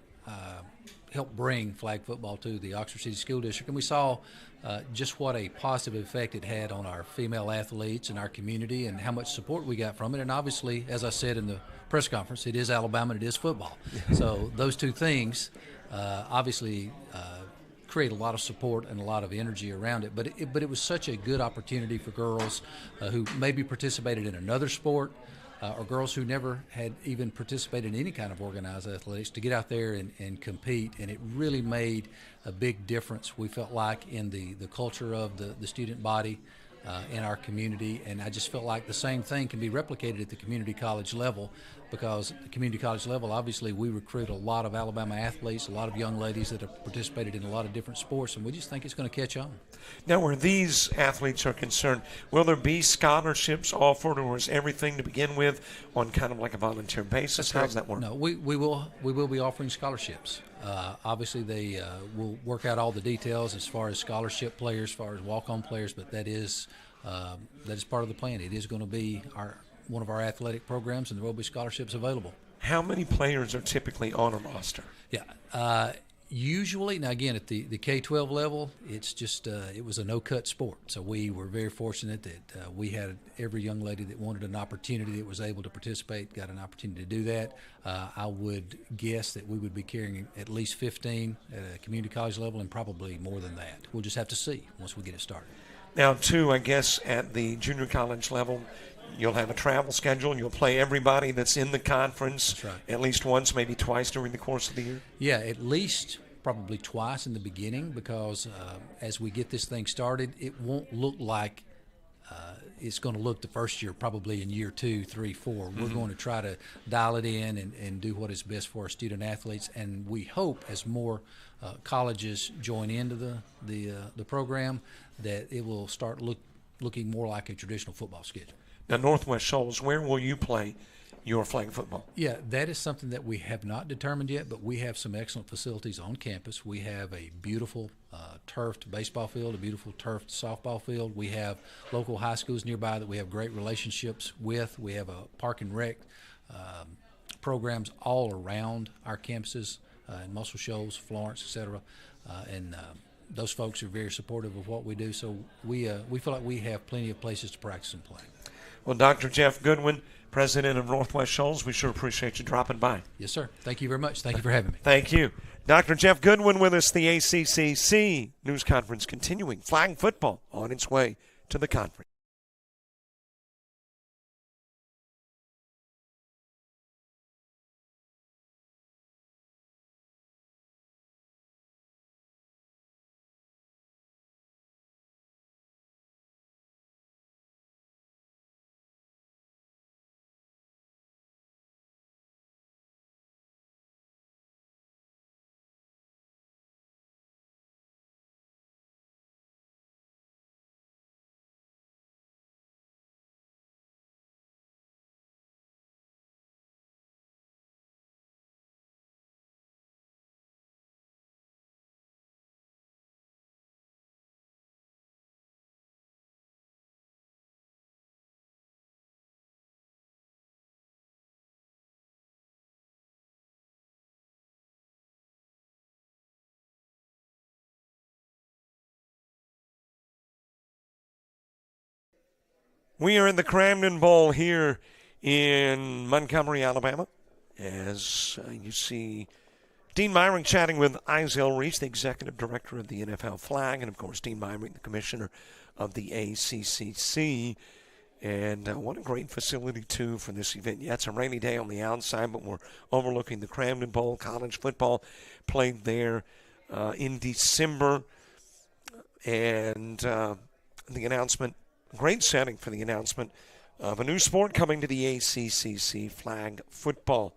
helped bring flag football to the Oxford City School District, and we saw just what a positive effect it had on our female athletes and our community and how much support we got from it. And obviously, as I said in the press conference, it is Alabama and it is football. So those two things obviously create a lot of support and a lot of energy around it. But it was such a good opportunity for girls who maybe participated in another sport or girls who never had even participated in any kind of organized athletics to get out there and compete. And it really made a big difference, we felt like, in the culture of the student body in our community. And I just felt like the same thing can be replicated at the community college level, because at the community college level, obviously, we recruit a lot of Alabama athletes, a lot of young ladies that have participated in a lot of different sports, and we just think it's going to catch on. Now, where these athletes are concerned, will there be scholarships offered, or is everything to begin with on kind of like a volunteer basis? How does that work? No, we will be offering scholarships. Obviously, they will work out all the details as far as scholarship players, as far as walk-on players, but that is part of the plan. It is going to be one of our athletic programs, and there will be scholarships available. How many players are typically on a roster? Yeah, usually, now again, at the K-12 level, it's just it was a no-cut sport. So we were very fortunate that we had every young lady that wanted an opportunity that was able to participate, got an opportunity to do that. I would guess that we would be carrying at least 15 at a community college level, and probably more than that. We'll just have to see once we get it started. Now, too, I guess at the junior college level, you'll have a travel schedule. You'll play everybody that's in the conference. That's right. At least once, maybe twice during the course of the year. Yeah, at least probably twice in the beginning, because as we get this thing started, it won't look like it's going to look the first year, probably in year 2, 3, 4. We're going to try to dial it in and do what is best for our student athletes. And we hope as more colleges join into the program that it will start looking more like a traditional football schedule. Now, Northwest Shoals, where will you play your flag football? Yeah, that is something that we have not determined yet, but we have some excellent facilities on campus. We have a beautiful turfed baseball field, a beautiful turfed softball field. We have local high schools nearby that we have great relationships with. We have a park and rec programs all around our campuses in Muscle Shoals, Florence, etc. And those folks are very supportive of what we do. So we feel like we have plenty of places to practice and play. Well, Dr. Jeff Goodwin, president of Northwest Shoals, we sure appreciate you dropping by. Yes, sir. Thank you very much. Thank you for having me. Thank you. Dr. Jeff Goodwin with us, the ACCC News Conference continuing. Flag football on its way to the conference. We are in the Camden Bowl here in Montgomery, Alabama, as you see Dean Myring chatting with Izell Reese, the executive director of the NFL Flag, and, of course, Dean Myring, the commissioner of the ACCC. And what a great facility, too, for this event. Yeah, it's a rainy day on the outside, but we're overlooking the Camden Bowl. College football played there in December. And the announcement, great setting for the announcement of a new sport coming to the ACCC, flag football.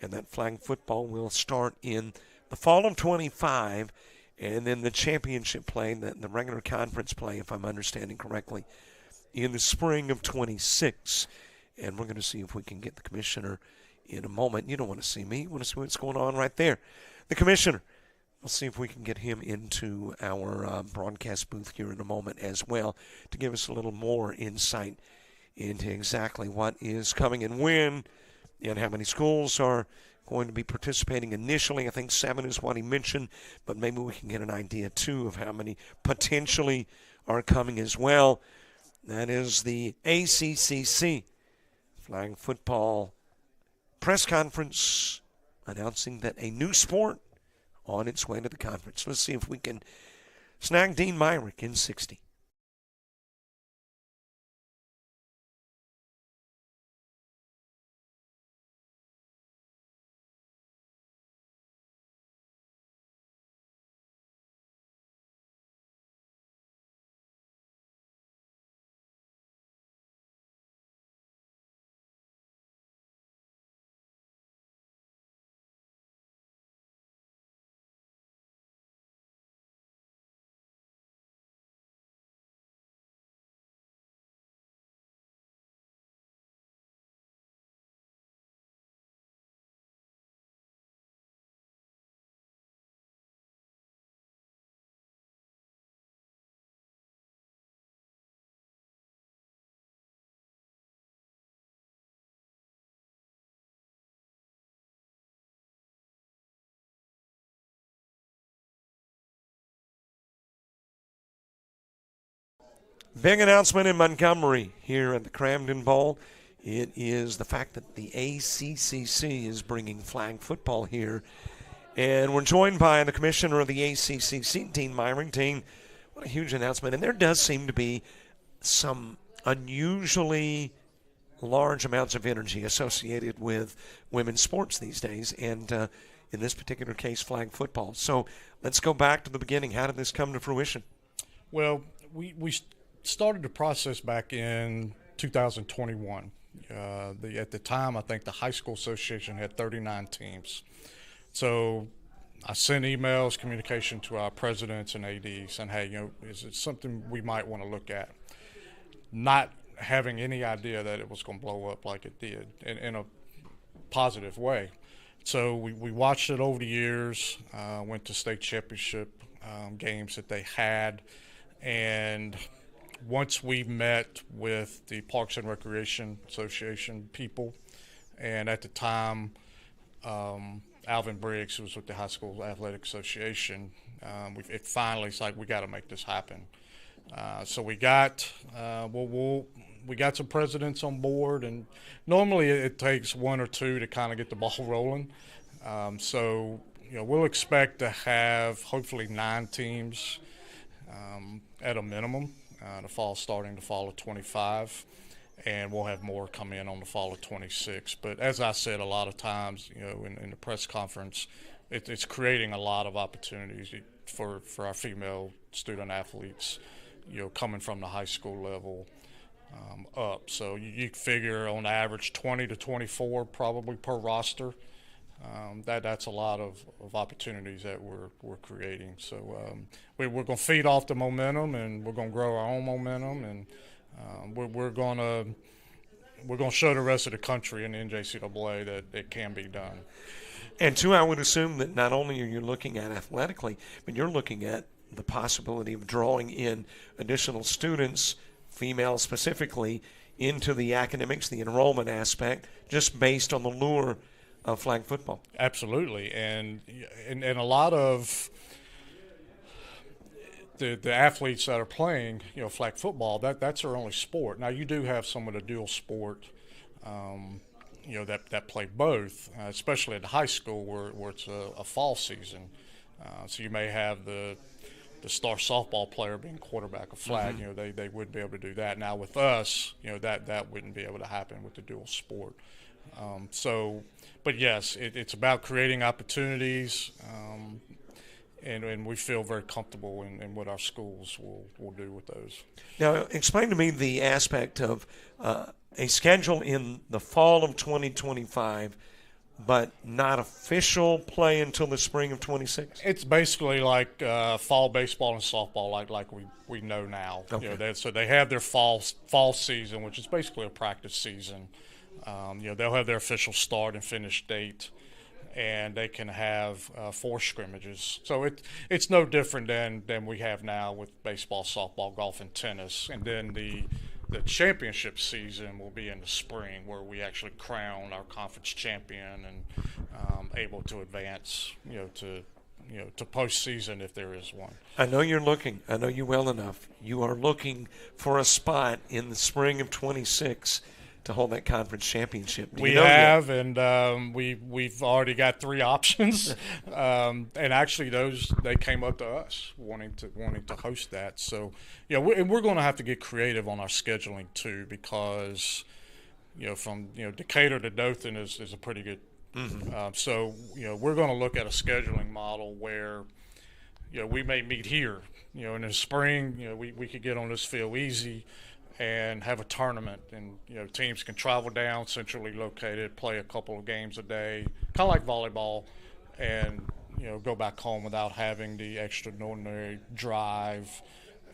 And that flag football will start in the fall of 25, and then the championship play, the regular conference play, if I'm understanding correctly, in the spring of 26. And we're going to see if we can get the commissioner in a moment. You don't want to see me. You want to see what's going on right there. The commissioner. We'll see if we can get him into our broadcast booth here in a moment as well to give us a little more insight into exactly what is coming and when and how many schools are going to be participating initially. I think 7 is what he mentioned, but maybe we can get an idea, too, of how many potentially are coming as well. That is the ACCC Flag Football press conference announcing that a new sport on its way to the conference. Let's see if we can snag Dean Myrick in 60. Big announcement in Montgomery here at the Camden Bowl. It is the fact that the ACCC is bringing flag football here. And we're joined by the commissioner of the ACCC, Dean Myring. Dean, what a huge announcement. And there does seem to be some unusually large amounts of energy associated with women's sports these days, and in this particular case, flag football. So let's go back to the beginning. How did this come to fruition? Well, we started the process back in 2021. At the time, I think the high school association had 39 teams. So I sent emails, communication to our presidents and ADs saying, hey, is it something we might want to look at? Not having any idea that it was going to blow up like it did. And positive way. So we watched it over the years, went to state championship games that they had, and once we met with the Parks and Recreation Association people, and at the time, Alvin Briggs, who was with the High School Athletic Association, it finally, it's like, we got to make this happen. So we got we got some presidents on board, and normally it takes one or two to kind of get the ball rolling. So we'll expect to have hopefully 9 teams at a minimum. Starting the fall of 25, and we'll have more come in on the fall of 26. But as I said, a lot of times, in the press conference, it's creating a lot of opportunities for our female student athletes, coming from the high school level up. So you figure on average 20 to 24 probably per roster. That's a lot of opportunities that we're creating. So we're going to feed off the momentum, and we're going to grow our own momentum, and we're going to show the rest of the country in the NJCAA that it can be done. And two, I would assume that not only are you looking at athletically, but you're looking at the possibility of drawing in additional students, female specifically, into the academics, the enrollment aspect, just based on the lure of flag football. Absolutely, and a lot of the athletes that are playing, flag football, that's their only sport. Now you do have some of the dual sport, that play both, especially at the high school where it's a fall season. So you may have the star softball player being quarterback of flag. Mm-hmm. They would be able to do that. Now with us, that wouldn't be able to happen with the dual sport. But yes, it's about creating opportunities, and we feel very comfortable in what our schools will do with those. Now, explain to me the aspect of a schedule in the fall of 2025, but not official play until the spring of 26? It's basically like fall baseball and softball, like we know now. Okay. So they have their fall season, which is basically a practice season. They'll have their official start and finish date, and they can have 4 scrimmages. So it's no different than we have now with baseball, softball, golf, and tennis. And then the championship season will be in the spring, where we actually crown our conference champion and able to advance, to postseason if there is one. I know you're looking. I know you well enough. You are looking for a spot in the spring of 26 to hold that conference championship. We have, and we've already got 3 options, and actually they came up to us wanting to host that. So we're going to have to get creative on our scheduling too, because from Decatur to Dothan is a pretty good. Mm-hmm. So we're going to look at a scheduling model where we may meet here. In the spring, we could get on this field easy and have a tournament, and teams can travel down, centrally located, play a couple of games a day, kind of like volleyball, and go back home without having the extraordinary drive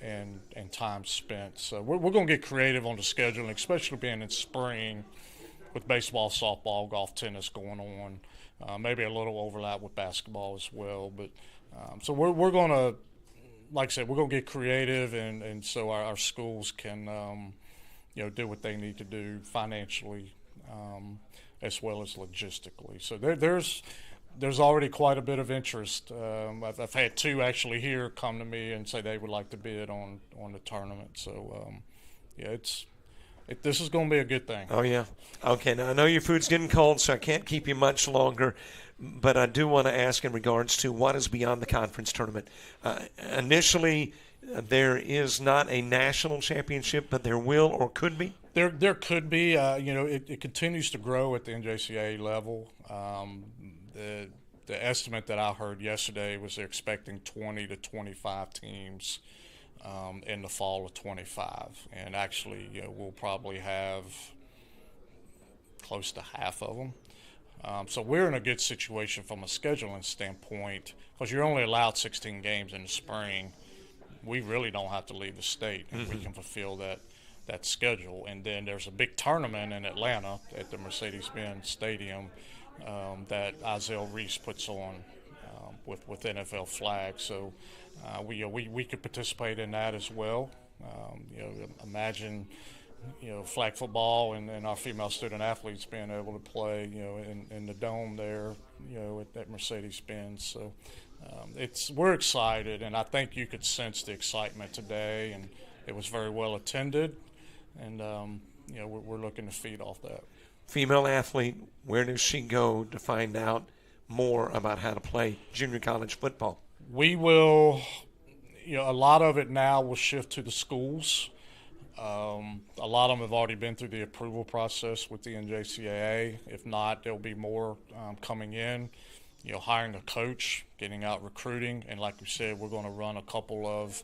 and time spent. So we're going to get creative on the scheduling, especially being in spring with baseball, softball, golf, tennis going on. Maybe a little overlap with basketball as well, but so we're going to. Like I said, we're going to get creative, and so our schools can, do what they need to do financially, as well as logistically. So there's already quite a bit of interest. I've had 2 actually here come to me and say they would like to bid on the tournament. So this is going to be a good thing. Oh yeah. Okay. Now I know your food's getting cold, so I can't keep you much longer. But I do want to ask in regards to what is beyond the conference tournament. Initially, there is not a national championship, but there will or could be? There could be. It continues to grow at the NJCAA level. The estimate that I heard yesterday was they're expecting 20 to 25 teams in the fall of 25. And actually, we'll probably have close to half of them. So we're in a good situation from a scheduling standpoint, because you're only allowed 16 games in the spring. We really don't have to leave the state, and we can fulfill that schedule. And then there's a big tournament in Atlanta at the Mercedes-Benz Stadium that Isaiah Reese puts on with NFL flags. So we could participate in that as well. Imagine flag football and our female student athletes being able to play in the dome there at Mercedes-Benz. So we're excited, and I think you could sense the excitement today, and it was very well attended, and we're looking to feed off that. Female athlete, where does she go to find out more about how to play junior college football? We will, a lot of it now will shift to the schools. A lot of them have already been through the approval process with the NJCAA. If not, there'll be more coming in, hiring a coach, getting out recruiting. And like we said, we're going to run a couple of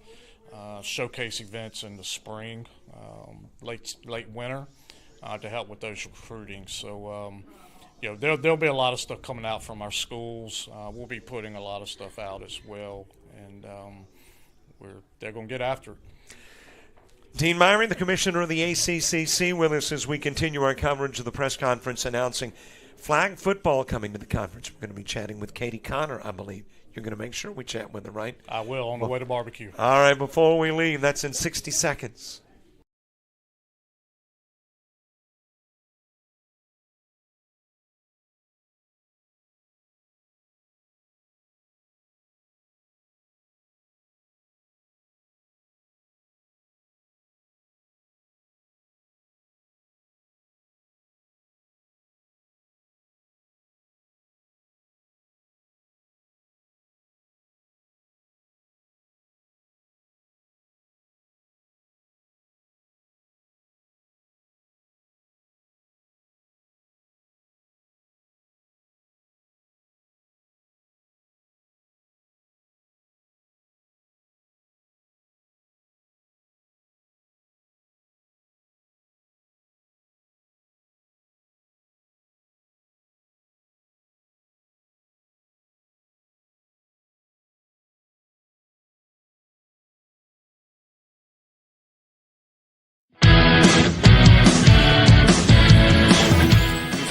showcase events in the spring, late winter, to help with those recruiting. So, there'll be a lot of stuff coming out from our schools. We'll be putting a lot of stuff out as well, and they're going to get after it. Dean Myrie, the commissioner of the ACCC, with us as we continue our coverage of the press conference announcing flag football coming to the conference. We're going to be chatting with Katie Connor, I believe. You're going to make sure we chat with her, right? I will, on the way to barbecue. All right, before we leave, that's in 60 seconds.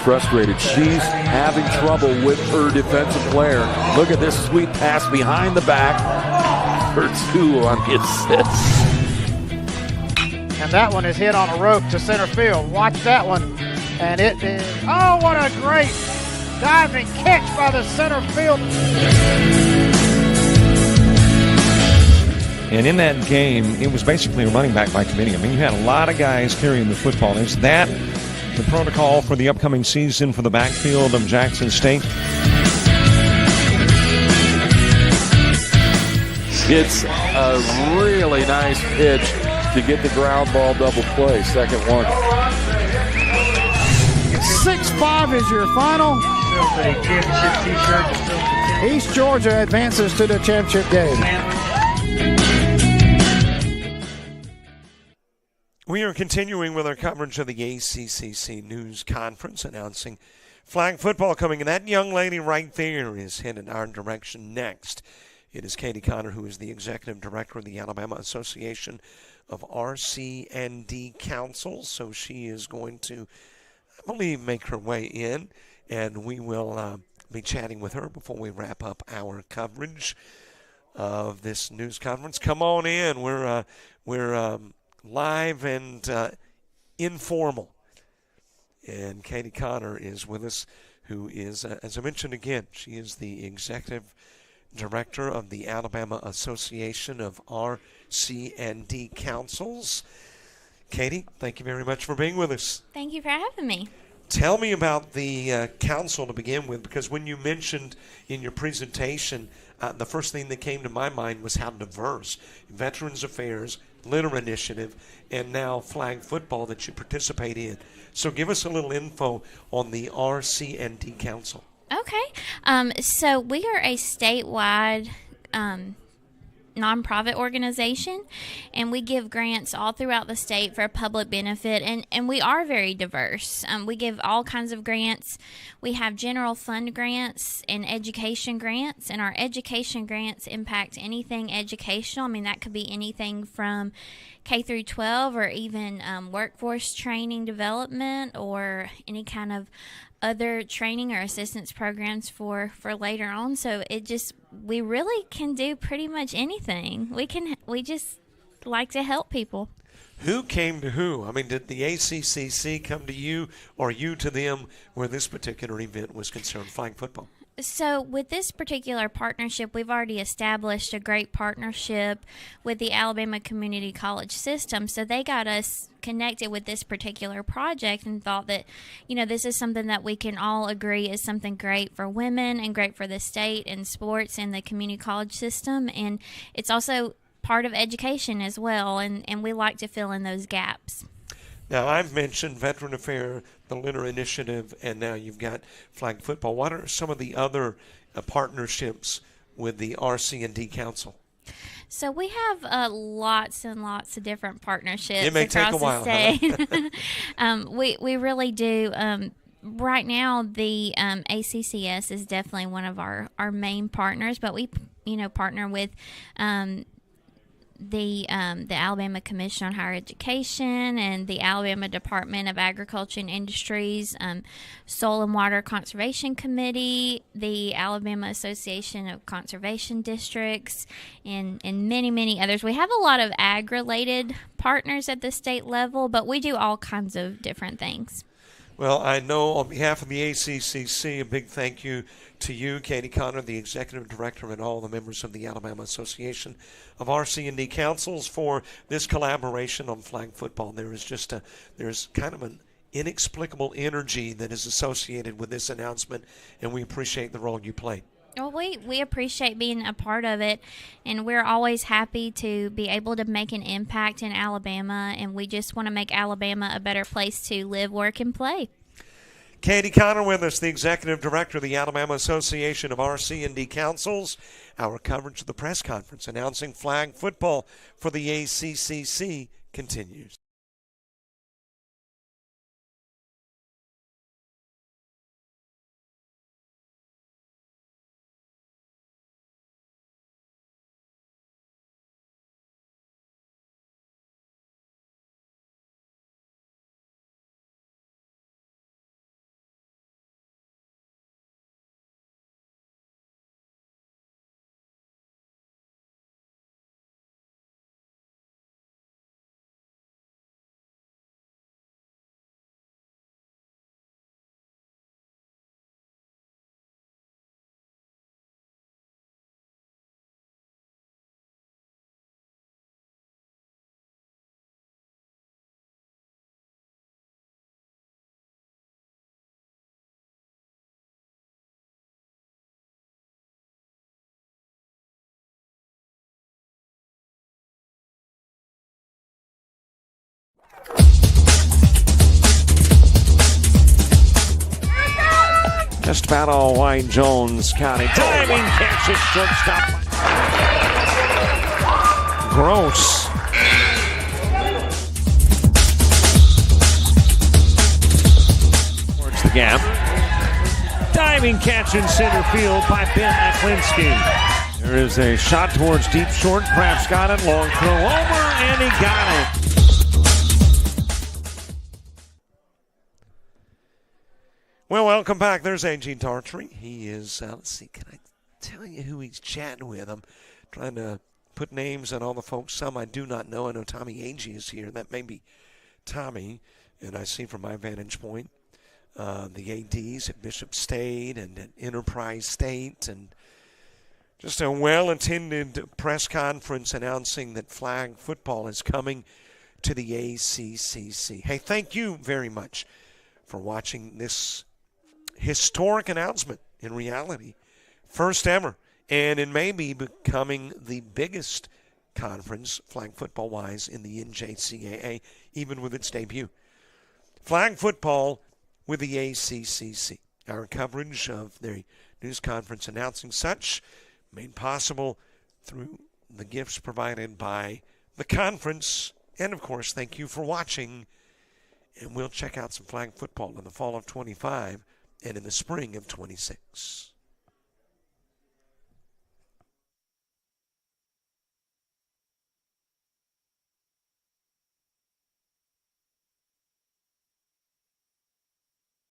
Frustrated. She's having trouble with her defensive player. Look at this sweet pass behind the back for 2 on the assist. And that one is hit on a rope to center field. Watch that one. And it is, oh, what a great diving catch by the center field. And in that game, it was basically a running back by committee. I mean, you had a lot of guys carrying the football. Is that the protocol for the upcoming season for the backfield of Jackson State? It's a really nice pitch to get the ground ball double play. Second one. 6-5 is your final. East Georgia advances to the championship game. We are continuing with our coverage of the ACCC News Conference announcing flag football coming. And that young lady right there is headed our direction next. It is Katie Connor, who is the executive director of the Alabama Association of RC&D Councils. So she is going to, I believe, make her way in. And we will be chatting with her before we wrap up our coverage of this news conference. Come on in. We're live and informal. And Katie Connor is with us, who is, as I mentioned again, she is the executive director of the Alabama Association of RC&D Councils. Katie, thank you very much for being with us. Thank you for having me. Tell me about the council to begin with, because when you mentioned in your presentation, the first thing that came to my mind was how diverse. Veterans Affairs, Litter Initiative, and now flag football that you participate in. So give us a little info on the RC&D Council. Okay. So we are a statewide nonprofit organization, and we give grants all throughout the state for public benefit, and we are very diverse. We give all kinds of grants. We have general fund grants and education grants, and our education grants impact anything educational. I mean, that could be anything from K through 12 or even workforce training development or any kind of other training or assistance programs for later on. So we really can do pretty much anything. We just like to help people. Who came to who? I mean, did the ACCC come to you or you to them where this particular event was concerned, flag football? So with this particular partnership, we've already established a great partnership with the Alabama Community College System. So they got us connected with this particular project and thought that, this is something that we can all agree is something great for women and great for the state and sports and the community college system. And it's also part of education as well. And we like to fill in those gaps. Now, I've mentioned Veteran Affairs, the Litter Initiative, and now you've got flag football. What are some of the other partnerships with the RC&D Council? So we have lots and lots of different partnerships. It may take a while. We really do. Right now, the ACCS is definitely one of our main partners, but we partner with the Alabama Commission on Higher Education and the Alabama Department of Agriculture and Industries, Soil and Water Conservation Committee, the Alabama Association of Conservation Districts, and many, many others. We have a lot of ag-related partners at the state level, but we do all kinds of different things. Well, I know on behalf of the ACCC, a big thank you to you, Katie Connor, the Executive Director, and all the members of the Alabama Association of RC&D Councils for this collaboration on flag football. There's kind of an inexplicable energy that is associated with this announcement, and we appreciate the role you played. Well, we appreciate being a part of it, and we're always happy to be able to make an impact in Alabama, and we just want to make Alabama a better place to live, work, and play. Katie Connor with us, the Executive Director of the Alabama Association of RC&D Councils. Our coverage of the press conference announcing flag football for the ACCC continues. Just about all White Jones County. Diving catch at shortstop. Gross. Towards the gap. Diving catch in center field by Ben Aklinski. There is a shot towards deep short. Kraft's got it. Long throw over, and he got it. Well, welcome back. There's A.G. Dartry. He is, let's see, can I tell you who he's chatting with? I'm trying to put names on all the folks. Some I do not know. I know Tommy Agee is here. That may be Tommy. And I see from my vantage point the ADs at Bishop State and at Enterprise State. And just a well-attended press conference announcing that flag football is coming to the ACCC. Hey, thank you very much for watching this historic announcement. In reality, first ever, and it may be becoming the biggest conference flag football wise in the NJCAA, even with its debut. Flag football with the ACCC. Our coverage of the news conference announcing such made possible through the gifts provided by the conference. And, of course, thank you for watching. And we'll check out some flag football in the fall of 25 and in the spring of 26.